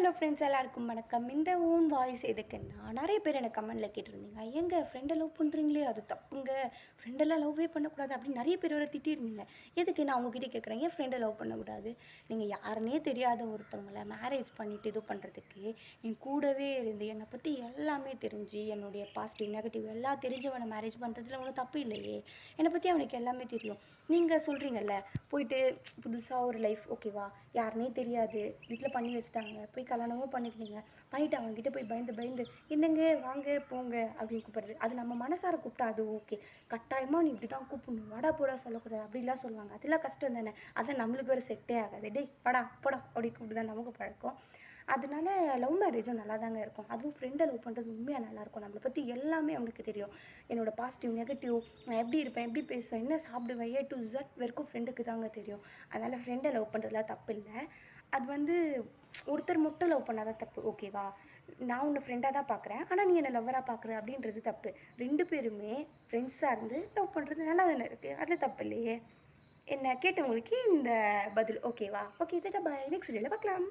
Hello friends, எல்லாருக்கும் வணக்கம். இந்த ஓன் வாய்ஸ் எதுக்குன்னா, நிறைய பேர் எனக்கு கமெண்ட்டில் கேட்டிருந்தீங்க, எங்க ஃப்ரெண்டை லவ் பண்ணுறீங்களே அது தப்புங்க, ஃப்ரெண்டெல்லாம் லவ்வே பண்ணக்கூடாது அப்படின்னு நிறைய பேர் வர திட்டிருந்தீங்க. எதுக்கு நான் உங்ககிட்ட கேட்குறேன், ஏன் ஃப்ரெண்டை லவ் பண்ணக்கூடாது? நீங்கள் யாருன்னே தெரியாத ஒருத்தவங்களை மேரேஜ் பண்ணிவிட்டு இது பண்ணுறதுக்கு என் கூடவே இருந்து என்னை பற்றி எல்லாமே தெரிஞ்சு என்னுடைய பாசிட்டிவ் நெகட்டிவ் எல்லாம் தெரிஞ்சவனை மேரேஜ் பண்ணுறதுல ஒன்றும் தப்பு இல்லையே. என்னை பற்றி அவனுக்கு எல்லாமே தெரியும். நீங்கள் சொல்கிறீங்கல்ல, போயிட்டு புதுசாக ஒரு லைஃப் ஓகேவா, யாருனே தெரியாது, வீட்டில் பண்ணி வச்சுட்டாங்க, போய் கல்யாணமும் பண்ணிக்கிட்டீங்க, பண்ணிவிட்டு அவங்ககிட்ட போய் பயந்து பயந்து என்னங்க வாங்க போங்க அப்படின்னு கூப்பிட்றது, அது நம்ம மனசார கூப்பிட்டா அது ஓகே. கட்டாயமாக நீ இப்படி தான் கூப்பிடணும், வாடா போடா சொல்லக்கூடாது அப்படிலாம் சொல்லுவாங்க, அதெல்லாம் கஷ்டம் தானே. அதெல்லாம் நம்மளுக்கு வேறு செட்டே ஆகாது. டேய் வாடா போடா அப்படி கூப்பிட்டு தான் நமக்கு பழக்கம். அதனால லவ் மேரேஜும் நல்லா தாங்க இருக்கும். அதுவும் ஃப்ரெண்டை லவ் பண்ணுறது உண்மையாக நல்லாயிருக்கும். நம்மளை பற்றி எல்லாமே அவனுக்கு தெரியும். என்னோடய பாசிட்டிவ் நெகட்டிவ், நான் எப்படி இருப்பேன், எப்படி பேசுவேன், என்ன சாப்பிடுவேன், ஏ டு Z வரைக்கும் ஃப்ரெண்டுக்கு தாங்க தெரியும். அதனால் ஃப்ரெண்டை லவ் பண்ணுறதுலாம் தப்பு இல்லை. அது வந்து ஒருத்தர் மட்டும் லவ் பண்ணால் தான் தப்பு, ஓகேவா? நான் உன்னை ஃப்ரெண்டாக தான் பார்க்குறேன், ஆனால் நீ என்னை லவ்வராக பார்க்குற அப்படின்றது தப்பு. 2 பேருமே ஃப்ரெண்ட்ஸாக இருந்து லவ் பண்ணுறது நல்லா தானே இருக்குது, அதில் தப்பு இல்லையே. என்ன கேட்டவங்களுக்கு இந்த பதில் ஓகேவா? ஓகே, டாடா பாய், நெக்ஸ்ட் வீடியோவில் பார்க்கலாம்.